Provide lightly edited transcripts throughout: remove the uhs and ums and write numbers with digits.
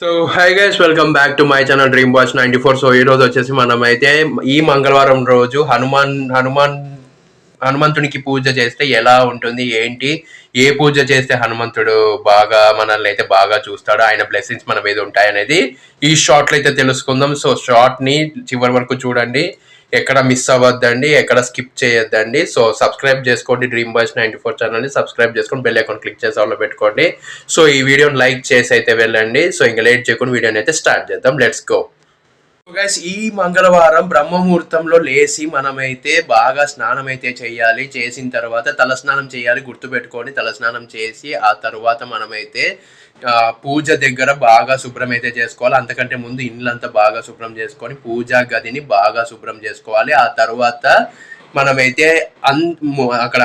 So hi guys, welcome back to my channel dream boys 94. So ఈ రోజు వచ్చేసి మనమైతే ఈ మంగళవారం రోజు హనుమంతునికి పూజ చేస్తే ఎలా ఉంటుంది ఏంటి, ఏ పూజ చేస్తే హనుమంతుడు బాగా మనల్ని అయితే బాగా చూస్తాడు, ఆయన బ్లెస్సింగ్స్ మన మీద ఉంటాయనేది ఈ షార్ట్లో అయితే తెలుసుకుందాం. సో షార్ట్ని చివరి వరకు చూడండి, ఎక్కడ మిస్ అవ్వద్దండి, ఎక్కడ స్కిప్ చేయొద్దండి. సో సబ్స్క్రైబ్ చేసుకోండి, డ్రీమ్ బాయ్స్ 94 ఛానల్ని సబ్స్క్రైబ్ చేసుకొని బెల్ ఐకాన్ క్లిక్ చేసి ఆల్లో పెట్టుకోండి. సో ఈ వీడియోని లైక్ చేసి అయితే వెళ్ళండి. సో ఇంకా లేట్ చేయకుండా వీడియోని అయితే స్టార్ట్ చేద్దాం. Let's go. గైస్, ఈ మంగళవారం బ్రహ్మముహూర్తంలో లేచి మనమైతే బాగా స్నానం అయితే చేయాలి. చేసిన తర్వాత తలస్నానం చేయాలి, గుర్తుపెట్టుకొని తలస్నానం చేసి ఆ తర్వాత మనమైతే పూజ దగ్గర బాగా శుభ్రం అయితే చేసుకోవాలి. అంతకంటే ముందు ఇళ్ళంతా బాగా శుభ్రం చేసుకొని పూజా గదిని బాగా శుభ్రం చేసుకోవాలి. ఆ తర్వాత మనమైతే అక్కడ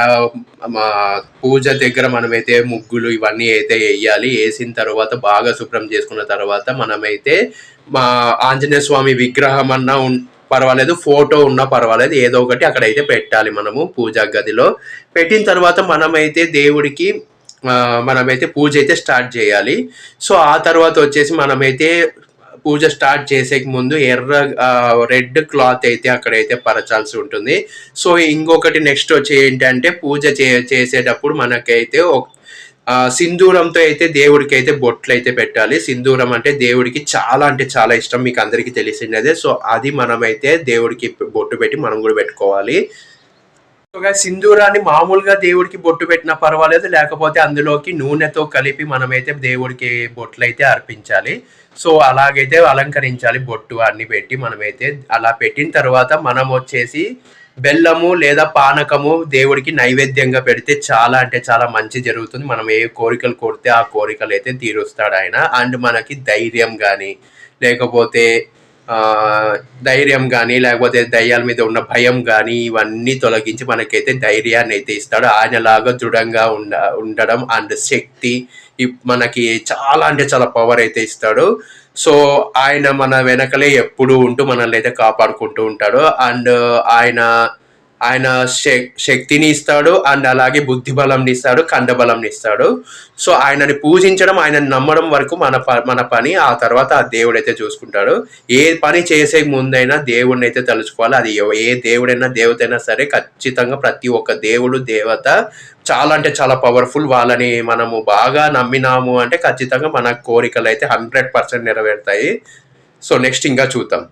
పూజ దగ్గర మనమైతే ముగ్గులు ఇవన్నీ అయితే వేయాలి. వేసిన తర్వాత బాగా శుభ్రం చేసుకున్న తర్వాత మనమైతే మా ఆంజనేయ స్వామి విగ్రహం అన్నా పర్వాలేదు, ఫోటో ఉన్నా పర్వాలేదు, ఏదో ఒకటి అక్కడైతే పెట్టాలి. మనము పూజా గదిలో పెట్టిన తర్వాత మనమైతే పూజ అయితే స్టార్ట్ చేయాలి. సో ఆ తర్వాత వచ్చేసి మనమైతే పూజ స్టార్ట్ చేసే ముందు రెడ్ క్లాత్ అయితే అక్కడైతే పరచాల్సి ఉంటుంది. సో ఇంకొకటి నెక్స్ట్ వచ్చి ఏంటంటే పూజ చేసేటప్పుడు మనకైతే సింధూరంతో అయితే దేవుడికి అయితే బొట్లు అయితే పెట్టాలి. సింధూరం అంటే దేవుడికి చాలా అంటే చాలా ఇష్టం, మీకు అందరికీ తెలిసినదే. సో అది మనమైతే దేవుడికి బొట్టు పెట్టి మనం కూడా పెట్టుకోవాలి. సింధూరాన్ని మామూలుగా దేవుడికి బొట్టు పెట్టినా పర్వాలేదు, లేకపోతే అందులోకి నూనెతో కలిపి మనమైతే దేవుడికి బొట్లు అయితే అర్పించాలి. సో అలాగైతే అలంకరించాలి, బొట్టు అన్ని పెట్టి మనమైతే. అలా పెట్టిన తర్వాత మనం వచ్చేసి బెల్లము లేదా పానకము దేవుడికి నైవేద్యంగా పెడితే చాలా అంటే చాలా మంచి జరుగుతుంది. మనం ఏ కోరికలు కోరితే ఆ కోరికలు అయితే తీరుస్తాడు ఆయన. అండ్ మనకి ధైర్యం కానీ లేకపోతే దయ్యాల మీద ఉన్న భయం కానీ ఇవన్నీ తొలగించి మనకైతే ధైర్యాన్ని అయితే ఇస్తాడు. ఆయనలాగా దృఢంగా ఉండడం అండ్ శక్తి మనకి చాలా అంటే చాలా పవర్ అయితే ఇస్తాడు. సో ఆయన మన వెనకలే ఎప్పుడు ఉంటూ మనల్ని అయితే కాపాడుకుంటూ ఉంటాడు. అండ్ ఆయన శక్తిని ఇస్తాడు, అండ్ అలాగే బుద్ధి బలంని ఇస్తాడు, కండబలంని ఇస్తాడు. సో ఆయనని పూజించడం, ఆయనని నమ్మడం వరకు మన పని. ఆ తర్వాత ఆ దేవుడైతే చూసుకుంటాడు. ఏ పని చేసే ముందైనా దేవుడిని అయితే తలుచుకోవాలి. అది ఏ దేవుడైనా దేవతైనా సరే, ఖచ్చితంగా ప్రతి ఒక్క దేవుడు దేవత చాలా అంటే చాలా పవర్ఫుల్. వాళ్ళని మనము బాగా నమ్మినాము అంటే ఖచ్చితంగా మన కోరికలు అయితే 100% నెరవేరుతాయి. సో నెక్స్ట్ ఇంకా చూద్దాం.